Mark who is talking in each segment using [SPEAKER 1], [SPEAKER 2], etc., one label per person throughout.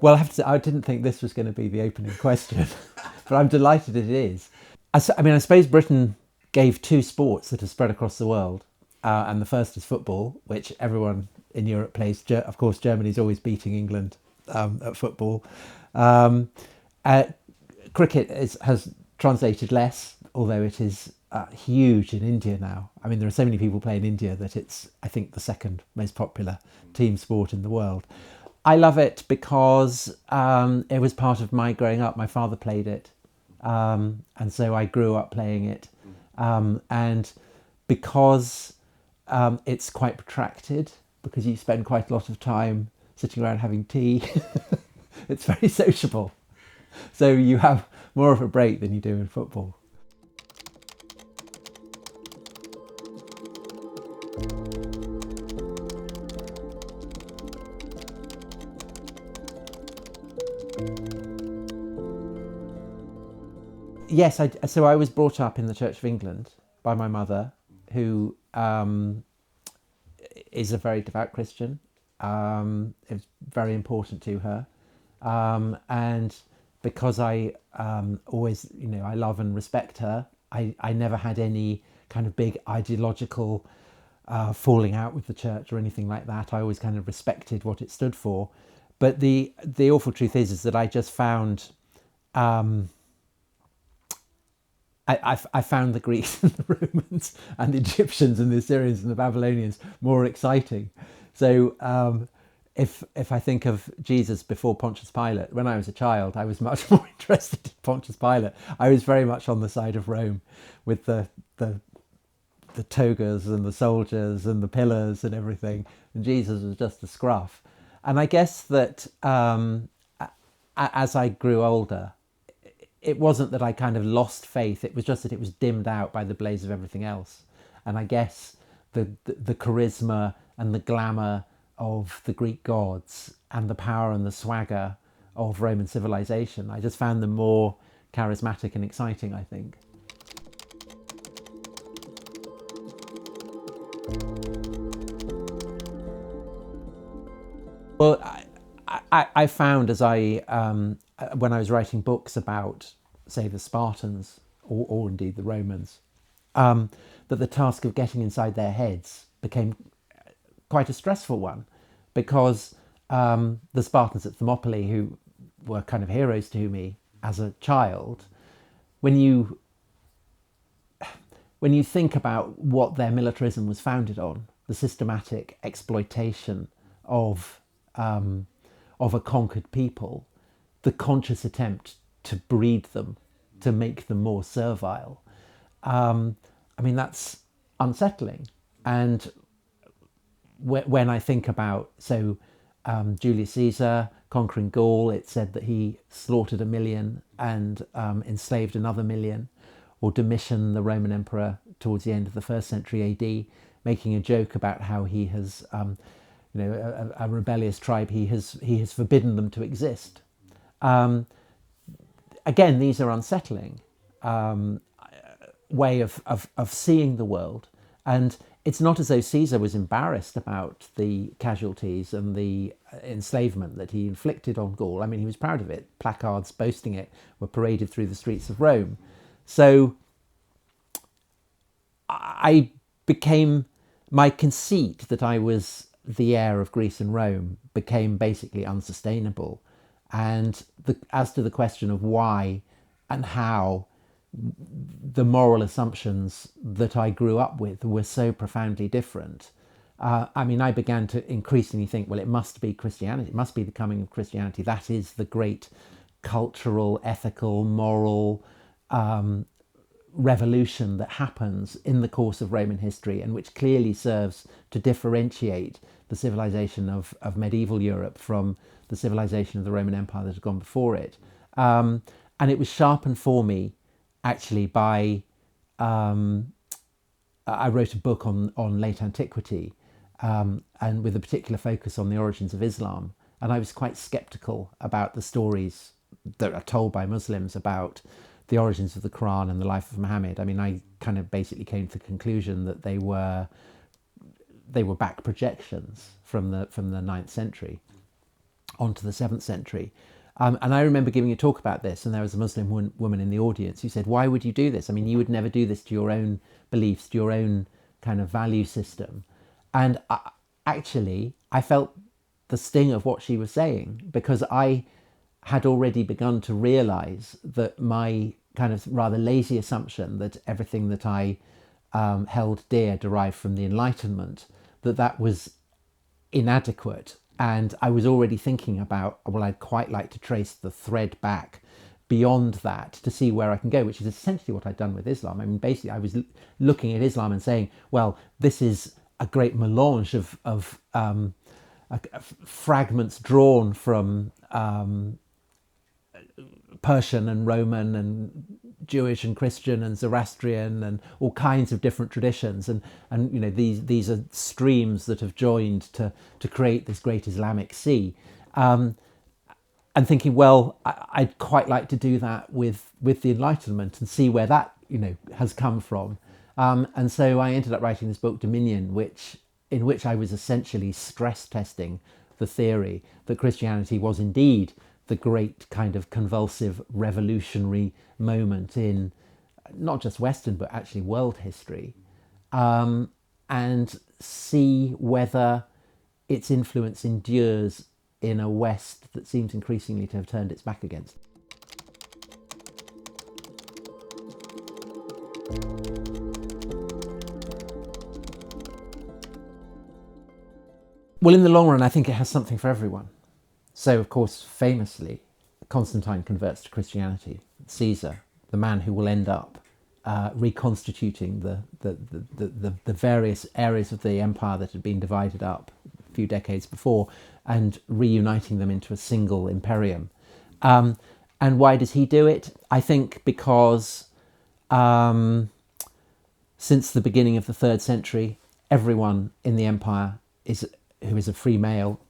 [SPEAKER 1] Well, I have to say, I didn't think this was going to be the opening question, but I'm delighted it is. I suppose Britain gave two sports that are spread across the world, and the first is football, which everyone in Europe plays. Of course, Germany's always beating England at football. Um, uh, Cricket has translated less, although it is huge in India now. I mean, there are so many people play in India that it's, I think, the second most popular team sport in the world. I love it because it was part of my growing up. My father played it, and so I grew up playing it. And because it's quite protracted, because you spend quite a lot of time sitting around having tea, it's very sociable. So you have more of a break than you do in football. Yes, so I was brought up in the Church of England by my mother, who is a very devout Christian. It was very important to her. And because I always, I love and respect her, I never had any kind of big ideological falling out with the church or anything like that. I always kind of respected what it stood for. But the awful truth is that I just found I found the Greeks and the Romans and the Egyptians and the Assyrians and the Babylonians more exciting. So if I think of Jesus before Pontius Pilate, when I was a child, I was much more interested in Pontius Pilate. I was very much on the side of Rome, with the togas and the soldiers and the pillars and everything. And Jesus was just a scruff. And I guess that as I grew older, it wasn't that I kind of lost faith. It was just that it was dimmed out by the blaze of everything else. And I guess the charisma and the glamour of the Greek gods and the power and the swagger of Roman civilization, I just found them more charismatic and exciting, I think. Well, I found as when I was writing books about, say, the Spartans or indeed the Romans, that the task of getting inside their heads became quite a stressful one, because the Spartans at Thermopylae, who were kind of heroes to me as a child, when you think about what their militarism was founded on, the systematic exploitation of a conquered people, the conscious attempt to breed them, to make them more servile. That's unsettling. And when I think about, Julius Caesar conquering Gaul, it said that he slaughtered 1 million and enslaved another 1 million. Or Domitian, the Roman emperor, towards the end of the 1st century AD, making a joke about how he has, a rebellious tribe, he has forbidden them to exist. Again, these are unsettling way of seeing the world. And it's not as though Caesar was embarrassed about the casualties and the enslavement that he inflicted on Gaul. I mean, he was proud of it. Placards boasting it were paraded through the streets of Rome. So my conceit that I was the heir of Greece and Rome became basically unsustainable. And as to the question of why and how, the moral assumptions that I grew up with were so profoundly different. I began to increasingly think, well, it must be Christianity. It must be the coming of Christianity. That is the great cultural, ethical, moral revolution that happens in the course of Roman history, and which clearly serves to differentiate the civilization of medieval Europe from the civilization of the Roman Empire that had gone before it. And it was sharpened for me, actually, by I wrote a book on late antiquity, and with a particular focus on the origins of Islam. And I was quite skeptical about the stories that are told by Muslims about the origins of the Quran and the life of Muhammad. I mean, I kind of basically came to the conclusion that they were back projections from the 9th century onto the 7th century. And I remember giving a talk about this, and there was a Muslim woman in the audience who said, why would you do this? I mean, you would never do this to your own beliefs, to your own kind of value system. And I felt the sting of what she was saying, because I had already begun to realise that my kind of rather lazy assumption that everything that I held dear derived from the Enlightenment, that was inadequate. And I was already thinking about, well, I'd quite like to trace the thread back beyond that to see where I can go, which is essentially what I'd done with Islam. I mean, basically, I was looking at Islam and saying, well, this is a great melange of fragments drawn from Persian and Roman and Jewish and Christian and Zoroastrian and all kinds of different traditions, and you know, these are streams that have joined to create this great Islamic sea, and thinking, well, I'd quite like to do that with the Enlightenment and see where that, you know, has come from, and so I ended up writing this book Dominion, in which I was essentially stress testing the theory that Christianity was indeed the great kind of convulsive revolutionary moment in not just Western but actually world history, and see whether its influence endures in a West that seems increasingly to have turned its back against. Well, in the long run, I think it has something for everyone. So, of course, famously, Constantine converts to Christianity. Caesar, the man who will end up reconstituting the various areas of the empire that had been divided up a few decades before and reuniting them into a single imperium. And why does he do it? I think because since the beginning of the 3rd century, everyone in the empire who is a free male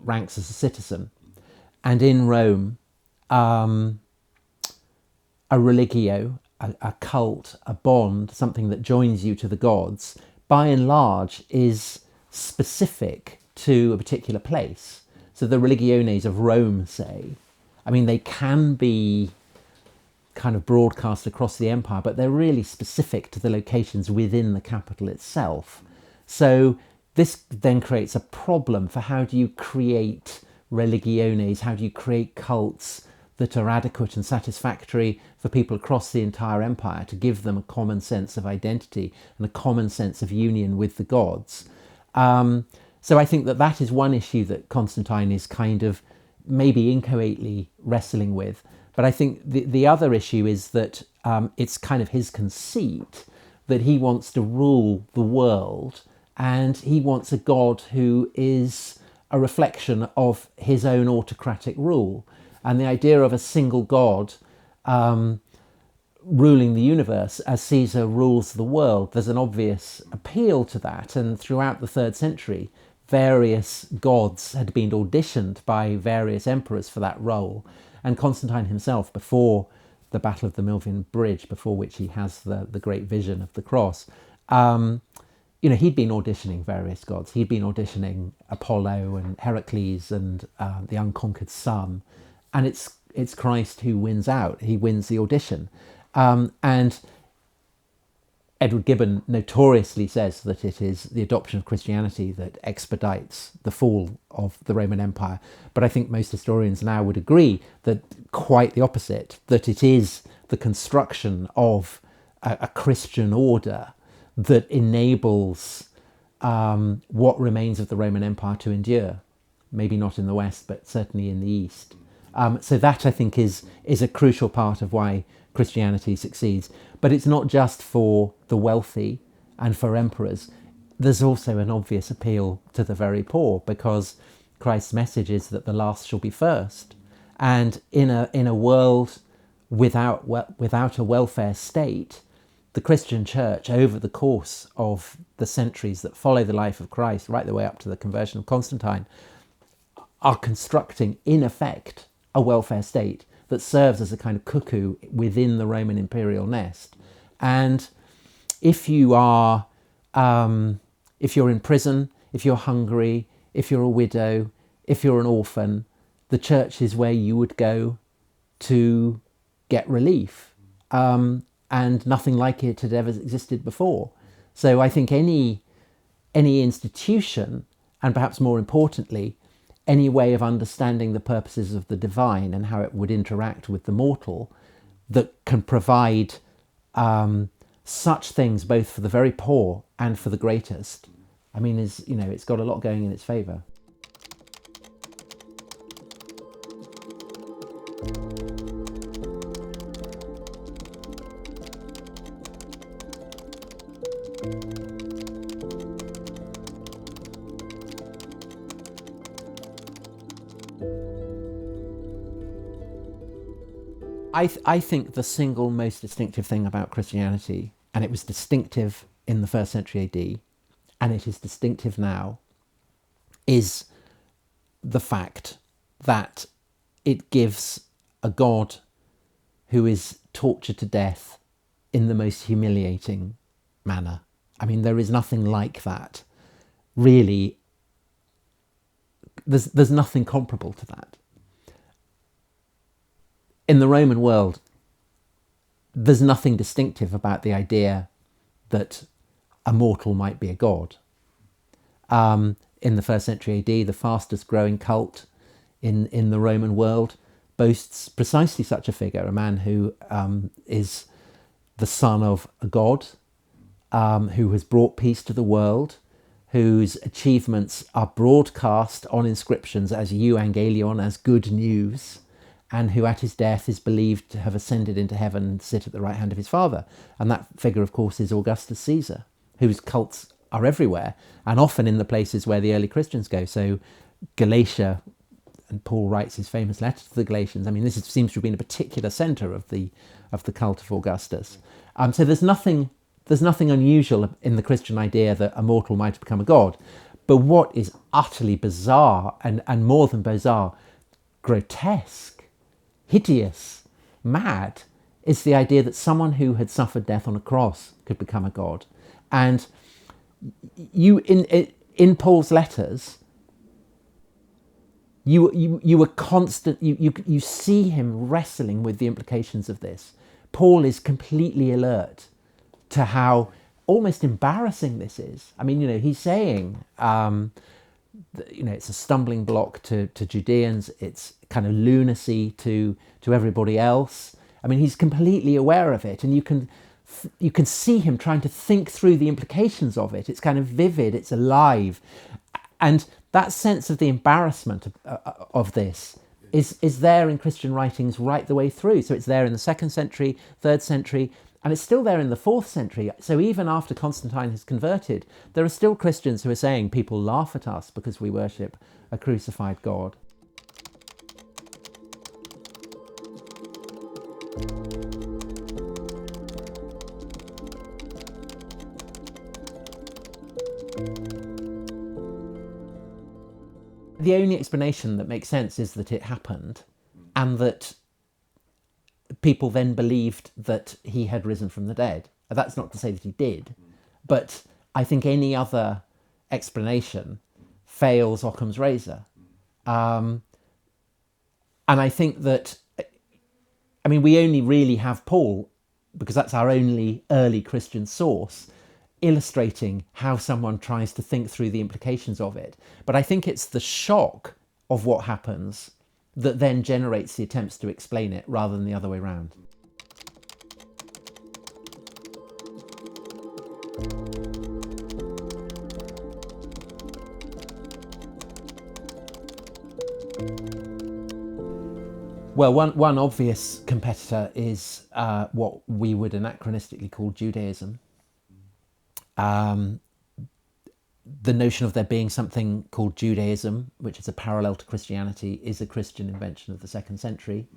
[SPEAKER 1] ranks as a citizen, and in Rome, a religio, a cult, a bond, something that joins you to the gods, by and large is specific to a particular place. So the religiones of Rome, say, I mean, they can be kind of broadcast across the empire, but they're really specific to the locations within the capital itself. So this then creates a problem for how do you create religiones, how do you create cults that are adequate and satisfactory for people across the entire empire, to give them a common sense of identity and a common sense of union with the gods. So I think that is one issue that Constantine is kind of maybe inchoately wrestling with. But I think the other issue is that it's kind of his conceit that he wants to rule the world, and he wants a god who is a reflection of his own autocratic rule. And the idea of a single god ruling the universe as Caesar rules the world, there's an obvious appeal to that. And throughout the 3rd century, various gods had been auditioned by various emperors for that role. And Constantine himself, before the Battle of the Milvian Bridge, before which he has the great vision of the cross, he'd been auditioning various gods. He'd been auditioning Apollo and Heracles and the unconquered sun. And it's Christ who wins out. He wins the audition. And Edward Gibbon notoriously says that it is the adoption of Christianity that expedites the fall of the Roman Empire. But I think most historians now would agree that quite the opposite, that it is the construction of a Christian order that enables what remains of the Roman Empire to endure. Maybe not in the West, but certainly in the East. So that, I think, is a crucial part of why Christianity succeeds. But it's not just for the wealthy and for emperors. There's also an obvious appeal to the very poor, because Christ's message is that the last shall be first. And in a world without a welfare state, the Christian church, over the course of the centuries that follow the life of Christ, right the way up to the conversion of Constantine, are constructing, in effect, a welfare state that serves as a kind of cuckoo within the Roman imperial nest. And if you are, if you're in prison, if you're hungry, if you're a widow, if you're an orphan, the church is where you would go to get relief. And nothing like it had ever existed before. So I think any institution, and perhaps more importantly, any way of understanding the purposes of the divine and how it would interact with the mortal, that can provide such things both for the very poor and for the greatest, I mean, it's got a lot going in its favour. I think the single most distinctive thing about Christianity, and it was distinctive in the 1st century AD, and it is distinctive now, is the fact that it gives a God who is tortured to death in the most humiliating manner. I mean, there is nothing like that. Really, there's nothing comparable to that. In the Roman world, there's nothing distinctive about the idea that a mortal might be a god. In the 1st century AD, the fastest growing cult in the Roman world boasts precisely such a figure, a man who is the son of a god, who has brought peace to the world, whose achievements are broadcast on inscriptions as euangelion, as good news, and who at his death is believed to have ascended into heaven and sit at the right hand of his father. And that figure, of course, is Augustus Caesar, whose cults are everywhere, and often in the places where the early Christians go. So Galatia, and Paul writes his famous letter to the Galatians. I mean, seems to have been a particular centre of the cult of Augustus. So there's nothing unusual in the Christian idea that a mortal might have become a god. But what is utterly bizarre, and more than bizarre, grotesque, hideous, mad, is the idea that someone who had suffered death on a cross could become a god. And you, in Paul's letters, you were constant. You see him wrestling with the implications of this. Paul is completely alert to how almost embarrassing this is. I mean, he's saying, it's a stumbling block to Judeans. It's kind of lunacy to everybody else. I mean, he's completely aware of it, and you can see him trying to think through the implications of it. It's kind of vivid. It's alive, and that sense of the embarrassment of this is there in Christian writings right the way through. So it's there in the 2nd century, 3rd century, and it's still there in the 4th century. So even after Constantine has converted, there are still Christians who are saying people laugh at us because we worship a crucified God. The only explanation that makes sense is that it happened, and that people then believed that he had risen from the dead. That's not to say that he did, but I think any other explanation fails Occam's razor. And I think that, I mean, we only really have Paul, because that's our only early Christian source, illustrating how someone tries to think through the implications of it. But I think it's the shock of what happens that then generates the attempts to explain it, rather than the other way around. Well, one obvious competitor is what we would anachronistically call Judaism. The notion of there being something called Judaism, which is a parallel to Christianity, is a Christian invention of the 2nd century.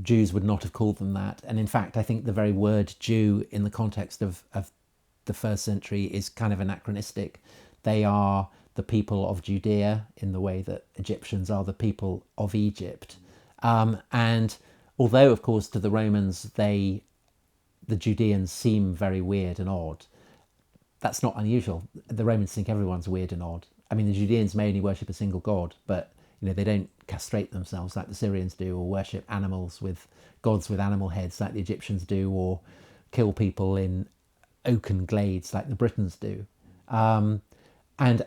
[SPEAKER 1] Jews would not have called them that. And in fact, I think the very word Jew in the context of the 1st century is kind of anachronistic. They are the people of Judea in the way that Egyptians are the people of Egypt. And although, of course, to the Romans, the Judeans seem very weird and odd, that's not unusual. The Romans think everyone's weird and odd. I mean, the Judeans may only worship a single god, but they don't castrate themselves like the Syrians do, or worship animals with gods with animal heads like the Egyptians do, or kill people in oaken glades like the Britons do. And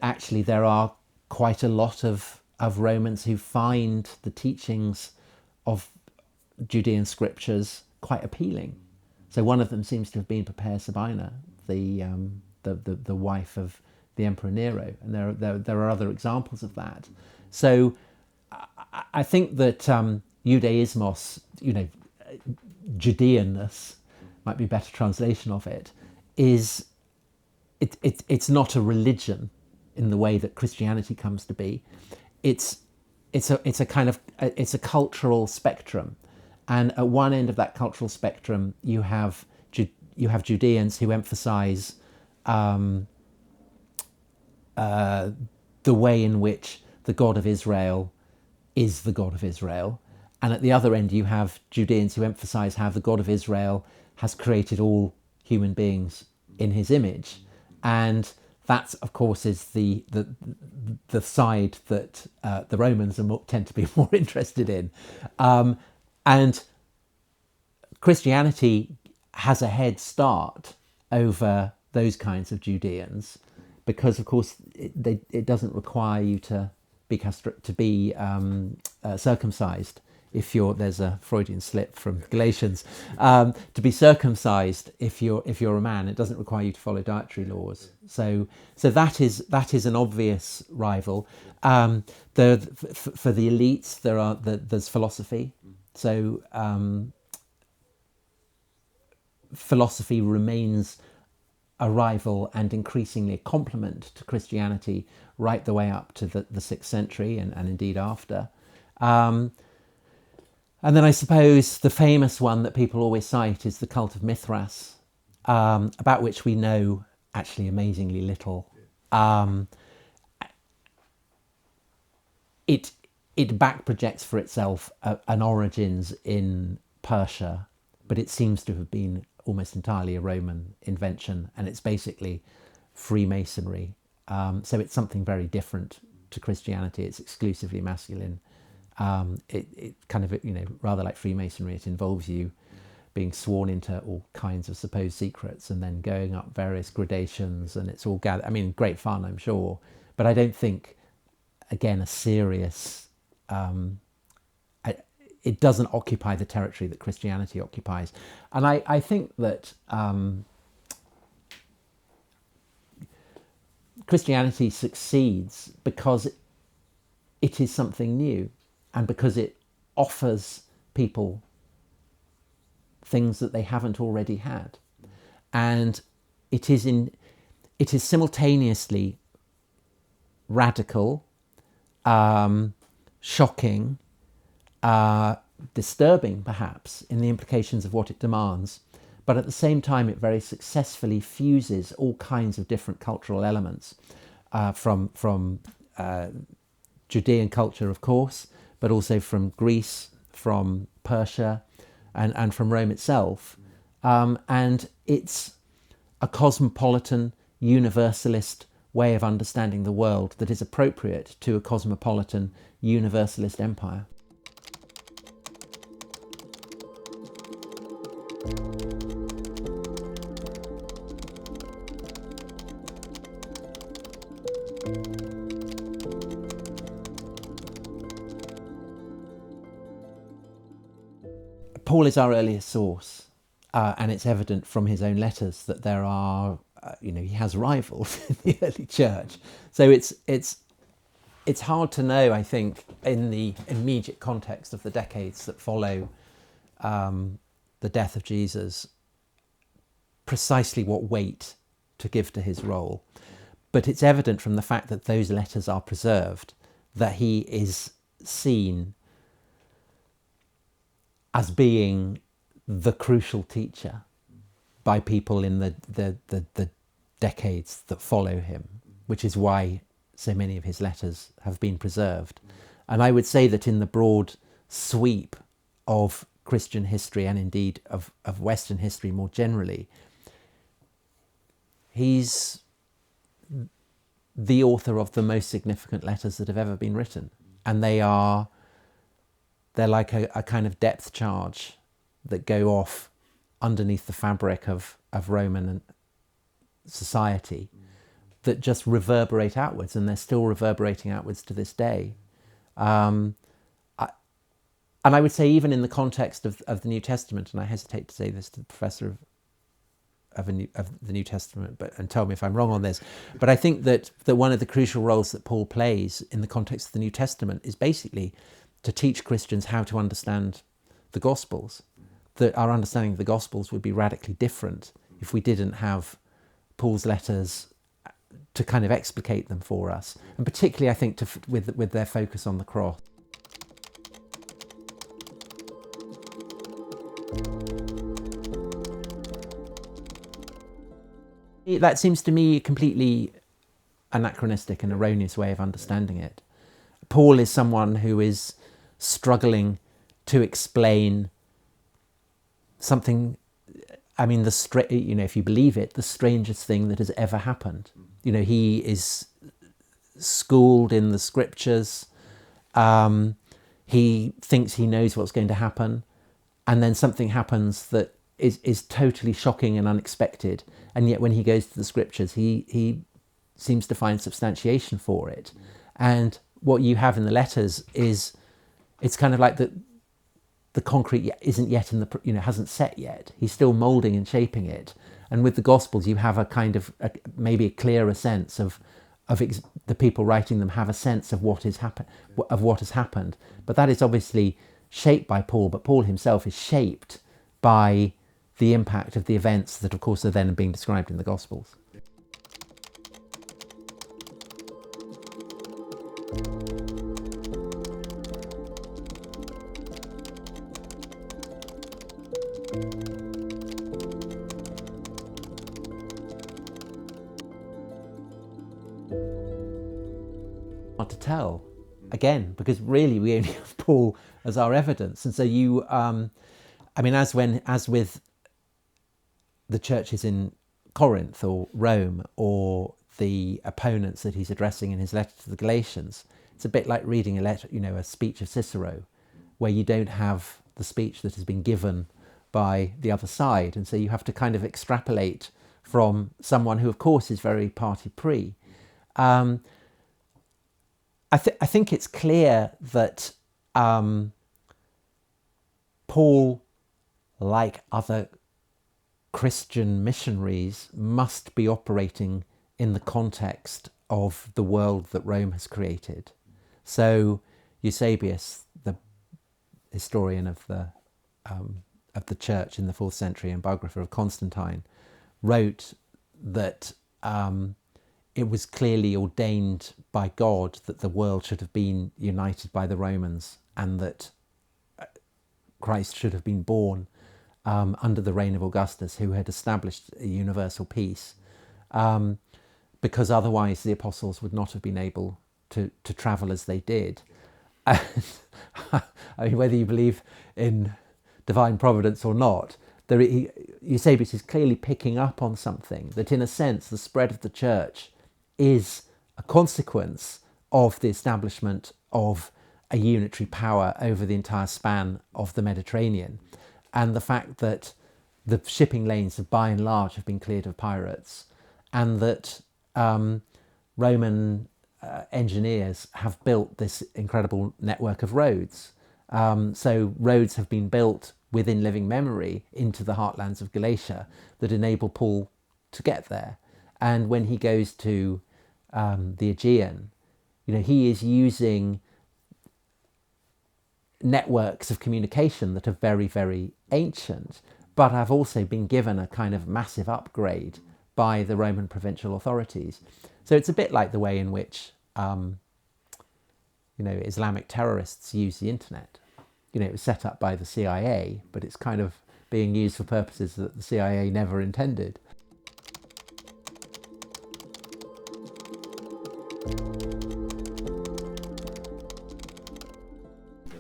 [SPEAKER 1] actually, there are quite a lot of Romans who find the teachings of Judean scriptures quite appealing. So one of them seems to have been Poppaea Sabina, the wife of the Emperor Nero, and there are other examples of that. So I think that Judaismos, Judeanness, might be a better translation of it, is it's not a religion in the way that Christianity comes to be. It's a cultural spectrum, and at one end of that cultural spectrum you have Judeans who emphasize the way in which the God of Israel is the God of Israel, and at the other end you have Judeans who emphasize how the God of Israel has created all human beings in his image. And that, of course, is the side that the Romans tend to be more interested in. And Christianity has a head start over those kinds of Judeans because, of course, it doesn't require you to be circumcised. If there's a Freudian slip from Galatians, to be circumcised if you're a man, it doesn't require you to follow dietary laws. So that is an obvious rival. For the elites, there's philosophy. So philosophy remains a rival and increasingly a complement to Christianity right the way up to the 6th century and indeed after. And then I suppose the famous one that people always cite is the cult of Mithras, about which we know actually amazingly little. It back projects for itself an origins in Persia, but it seems to have been almost entirely a Roman invention, and it's basically Freemasonry. So it's something very different to Christianity. It's exclusively masculine. It kind of, rather like Freemasonry, it involves you being sworn into all kinds of supposed secrets and then going up various gradations, and it's all gathered. I mean, great fun, I'm sure, but I don't think, again, a serious... it doesn't occupy the territory that Christianity occupies. And I think that Christianity succeeds because it is something new, and because it offers people things that they haven't already had. And it is simultaneously radical, shocking, disturbing perhaps in the implications of what it demands, but at the same time it very successfully fuses all kinds of different cultural elements, from Judean culture, of course, but also from Greece, from Persia, and from Rome itself. And it's a cosmopolitan, universalist way of understanding the world that is appropriate to a cosmopolitan, universalist empire. Paul is our earliest source, and it's evident from his own letters that there are, he has rivals in the early church. So it's hard to know, I think, in the immediate context of the decades that follow the death of Jesus, precisely what weight to give to his role. But it's evident from the fact that those letters are preserved that he is seen as being the crucial teacher by people in the decades that follow him, which is why so many of his letters have been preserved. And I would say that in the broad sweep of Christian history, and indeed of Western history more generally, he's the author of the most significant letters that have ever been written. And they're like a kind of depth charge that go off underneath the fabric of Roman society that just reverberate outwards, and they're still reverberating outwards to this day. And I would say, even in the context of the New Testament, and I hesitate to say this to the professor of the New Testament, and tell me if I'm wrong on this, but I think that one of the crucial roles that Paul plays in the context of the New Testament is basically to teach Christians how to understand the Gospels. That our understanding of the Gospels would be radically different if we didn't have Paul's letters to kind of explicate them for us, and particularly I think with their focus on the cross. That seems to me a completely anachronistic and erroneous way of understanding it. Paul is someone who is struggling to explain something, I mean, if you believe it, the strangest thing that has ever happened. He is schooled in the scriptures. He thinks he knows what's going to happen, and then something happens that is totally shocking and unexpected. And yet when he goes to the scriptures, he seems to find substantiation for it. And what you have in the letters is, it's kind of like the concrete isn't yet hasn't set yet. He's still moulding and shaping it. And with the Gospels, you have a kind of maybe a clearer sense of the people writing them have a sense of what has happened. But that is obviously shaped by Paul. But Paul himself is shaped by the impact of the events that, of course, are then being described in the Gospels. Hard to tell, again, because really we only have Paul as our evidence. And so as with the churches in Corinth or Rome, or the opponents that he's addressing in his letter to the Galatians, it's a bit like reading a speech of Cicero, where you don't have the speech that has been given by the other side. And so you have to kind of extrapolate from someone who, of course, is very party pre. I think it's clear that Paul, like other Christian missionaries, must be operating in the context of the world that Rome has created. So Eusebius, the historian of the church in the 4th century and biographer of Constantine, wrote that it was clearly ordained by God that the world should have been united by the Romans, and that Christ should have been born under the reign of Augustus, who had established a universal peace, because otherwise the apostles would not have been able to travel as they did. And, I mean, whether you believe in divine providence or not, Eusebius is clearly picking up on something, that in a sense the spread of the church is a consequence of the establishment of a unitary power over the entire span of the Mediterranean, and the fact that the shipping lanes have by and large have been cleared of pirates, and that Roman engineers have built this incredible network of roads. So roads have been built within living memory into the heartlands of Galatia that enable Paul to get there. And when he goes to the Aegean, he is using networks of communication that are very, very ancient, but have also been given a kind of massive upgrade by the Roman provincial authorities. So it's a bit like the way in which Islamic terrorists use the internet. It was set up by the CIA, but it's kind of being used for purposes that the CIA never intended.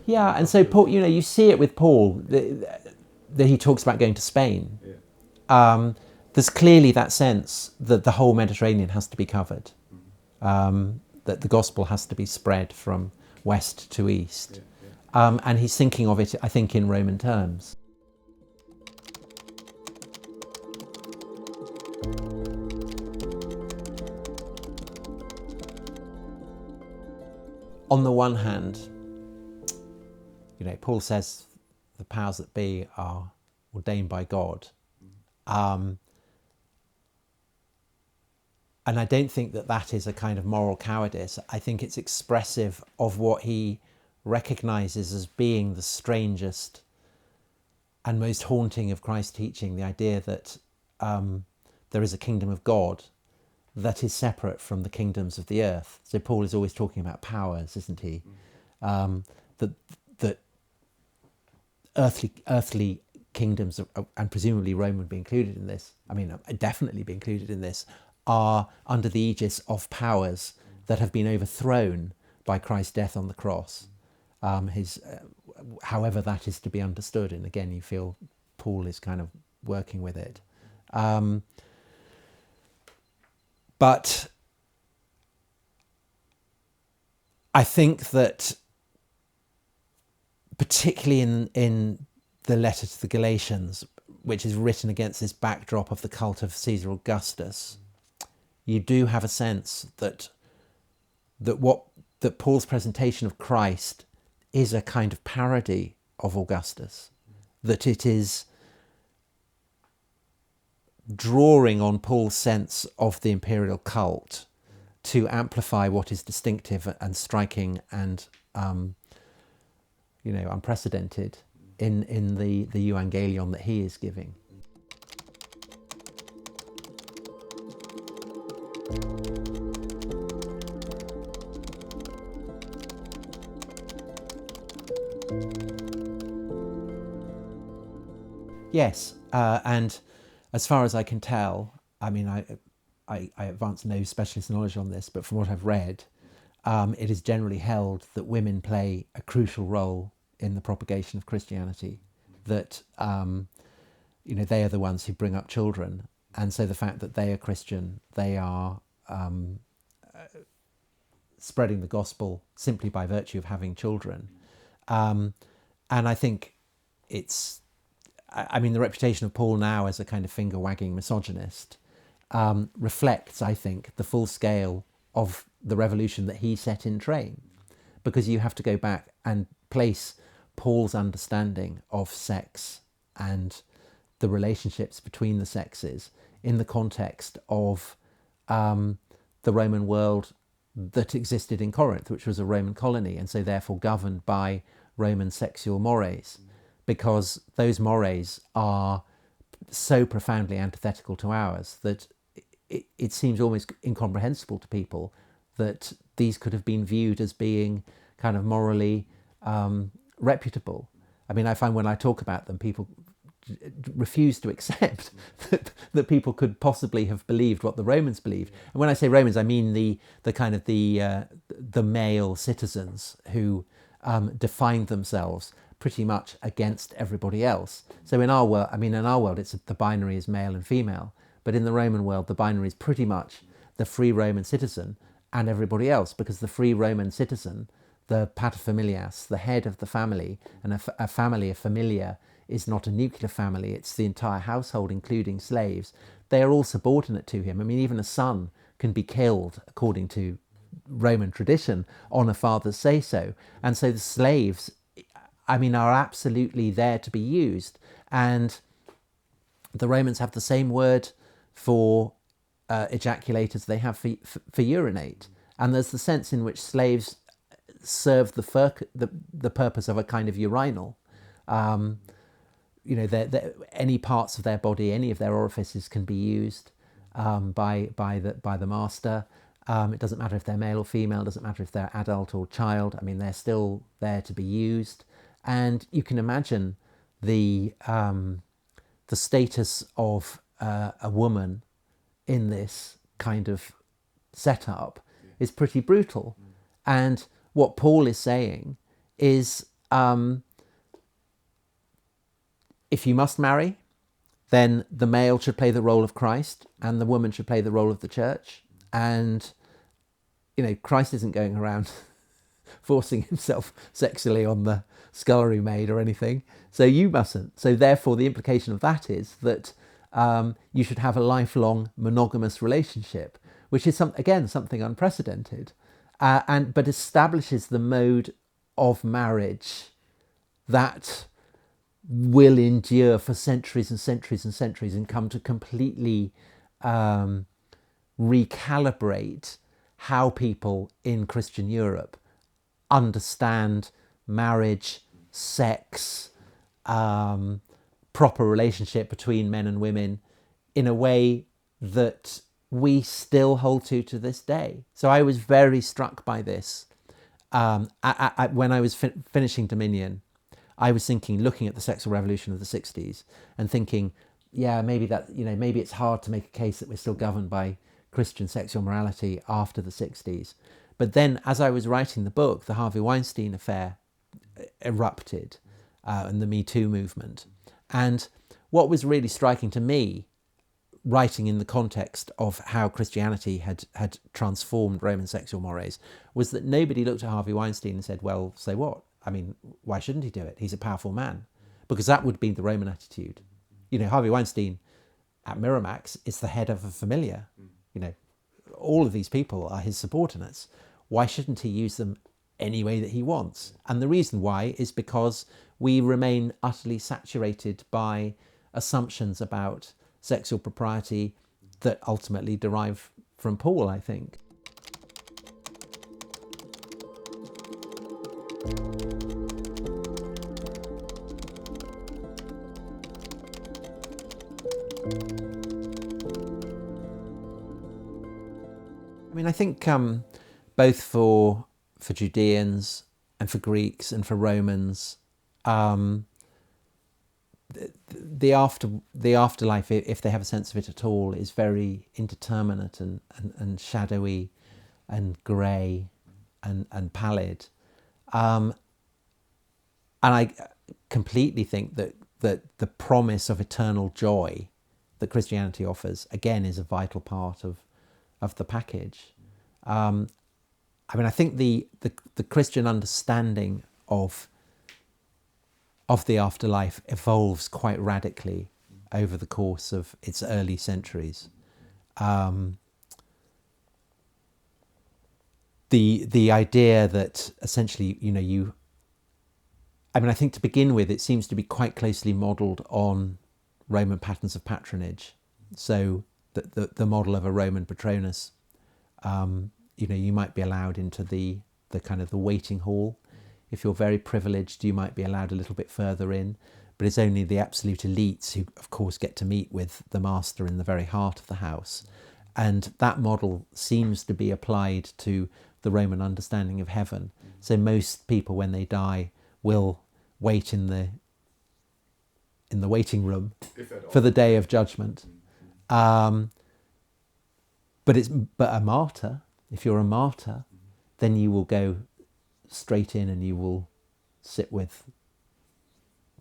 [SPEAKER 1] Yeah, and so Paul, you see it with Paul, that he talks about going to Spain. Yeah. There's clearly that sense that the whole Mediterranean has to be covered. that the gospel has to be spread from west to east. And he's thinking of it, I think, in Roman terms. On the one hand, Paul says the powers that be are ordained by God. And I don't think that is a kind of moral cowardice. I think it's expressive of what he recognises as being the strangest and most haunting of Christ's teaching, the idea that there is a kingdom of God that is separate from the kingdoms of the earth. So Paul is always talking about powers, isn't he? That earthly kingdoms, and presumably Rome would be included in this, definitely be included in this, are under the aegis of powers that have been overthrown by Christ's death on the cross. However that is to be understood, and again you feel Paul is kind of working with it. But I think that particularly in the letter to the Galatians, which is written against this backdrop of the cult of Caesar Augustus, you do have a sense that Paul's presentation of Christ is a kind of parody of Augustus, that it is drawing on Paul's sense of the imperial cult to amplify what is distinctive and striking and unprecedented in the euangelion that he is giving. Yes, and as far as I can tell, I advance no specialist knowledge on this, but from what I've read, it is generally held that women play a crucial role in the propagation of Christianity, that they are the ones who bring up children, and so the fact that they are Christian, they are spreading the gospel simply by virtue of having children. And I think it's, the reputation of Paul now as a kind of finger-wagging misogynist reflects, I think, the full scale of the revolution that he set in train, because you have to go back and place Paul's understanding of sex and the relationships between the sexes in the context of the Roman world that existed in Corinth, which was a Roman colony, and so therefore governed by Roman sexual mores, because those mores are so profoundly antithetical to ours that it seems almost incomprehensible to people that these could have been viewed as being kind of morally reputable. I find when I talk about them, people refuse to accept that people could possibly have believed what the Romans believed. And when I say Romans, I mean the kind of the male citizens who defined themselves pretty much against everybody else. So in our world, it's the binary is male and female, but in the Roman world, the binary is pretty much the free Roman citizen and everybody else, because the free Roman citizen, the paterfamilias, the head of the family, and a family, a familia, is not a nuclear family, it's the entire household, including slaves. They are all subordinate to him. Even a son can be killed, according to Roman tradition, on a father's say-so. And so the slaves, are absolutely there to be used. And the Romans have the same word for ejaculate as they have for urinate. And there's the sense in which slaves serve the purpose of a kind of urinal. Any parts of their body, any of their orifices can be used by the master. It doesn't matter if they're male or female, it doesn't matter if they're adult or child. They're still there to be used. And you can imagine the status of a woman in this kind of setup is pretty brutal. And what Paul is saying is, if you must marry, then the male should play the role of Christ and the woman should play the role of the church. And Christ isn't going around forcing himself sexually on the scullery maid or anything, so you mustn't. So therefore the implication of that is that you should have a lifelong monogamous relationship, which is something unprecedented, but establishes the mode of marriage that will endure for centuries and centuries and centuries, and come to completely recalibrate how people in Christian Europe understand marriage, sex, proper relationship between men and women, in a way that we still hold to this day. So I was very struck by this. When I was finishing Dominion, I was looking at the sexual revolution of the 60s and thinking, yeah, maybe it's hard to make a case that we're still governed by Christian sexual morality after the 60s. But then as I was writing the book, the Harvey Weinstein affair erupted, and the Me Too movement. And what was really striking to me, writing in the context of how Christianity had transformed Roman sexual mores, was that nobody looked at Harvey Weinstein and said, well, so what? I mean, why shouldn't he do it? He's a powerful man. Because that would be the Roman attitude. Harvey Weinstein at Miramax is the head of a familia. All of these people are his subordinates. Why shouldn't he use them any way that he wants? And the reason why is because we remain utterly saturated by assumptions about sexual propriety that ultimately derive from Paul, I think. I think both for Judeans and for Greeks and for Romans, the afterlife, if they have a sense of it at all, is very indeterminate and shadowy and grey and pallid. And I completely think that the promise of eternal joy that Christianity offers, again, is a vital part of the package. I think the Christian understanding of the afterlife evolves quite radically over the course of its early centuries. The idea that essentially, I think to begin with, it seems to be quite closely modelled on Roman patterns of patronage. So the model of a Roman patronus, you might be allowed into the kind of the waiting hall. If you're very privileged, you might be allowed a little bit further in, but it's only the absolute elites who, of course, get to meet with the master in the very heart of the house. And that model seems to be applied to the Roman understanding of heaven. So most people, when they die, will wait in the waiting room for the day of judgment. But a martyr, if you're a martyr, then you will go straight in and you will sit with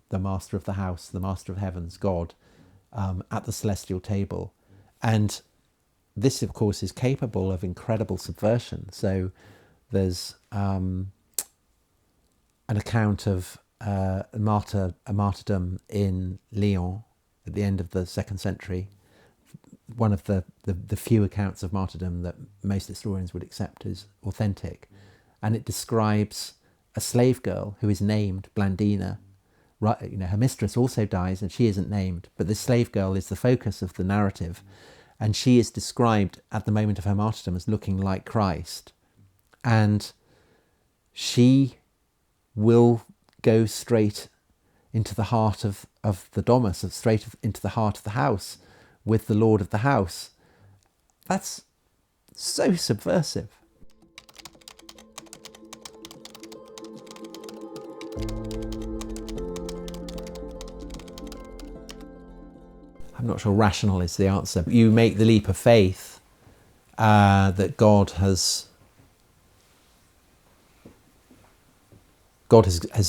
[SPEAKER 1] the master of the house, the master of heavens, God, at the celestial table. And this, of course, is capable of incredible subversion. So there's an account of a martyrdom in Lyon at the end of the 2nd century. One of the few accounts of martyrdom that most historians would accept as authentic. And it describes a slave girl who is named Blandina. Her mistress also dies and she isn't named, but this slave girl is the focus of the narrative. And she is described at the moment of her martyrdom as looking like Christ. And she will go straight into the heart of the domus, into the heart of the house with the Lord of the house. That's so subversive. I'm not sure rational is the answer. You make the leap of faith that God has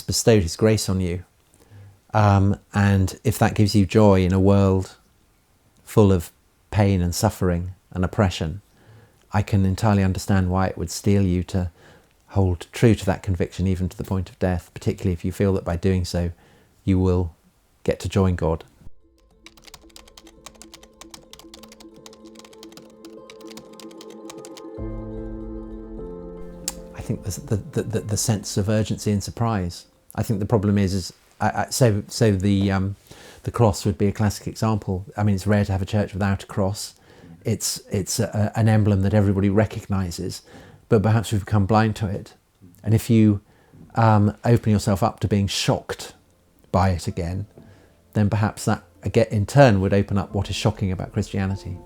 [SPEAKER 1] bestowed his grace on you. And if that gives you joy in a world full of pain and suffering and oppression, I can entirely understand why it would steel you to hold true to that conviction even to the point of death, particularly if you feel that by doing so you will get to join God. I think the sense of urgency and surprise. I think the problem is the cross would be a classic example. I mean, it's rare to have a church without a cross. It's an emblem that everybody recognises, but perhaps we've become blind to it. And if you open yourself up to being shocked by it again, then perhaps that again in turn would open up what is shocking about Christianity.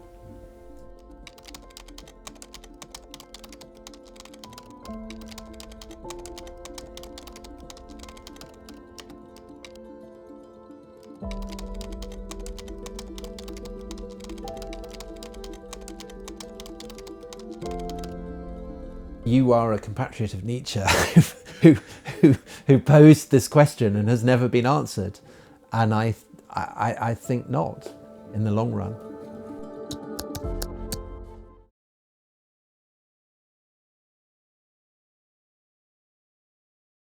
[SPEAKER 1] You are a compatriot of Nietzsche who posed this question and has never been answered, and I think not in the long run.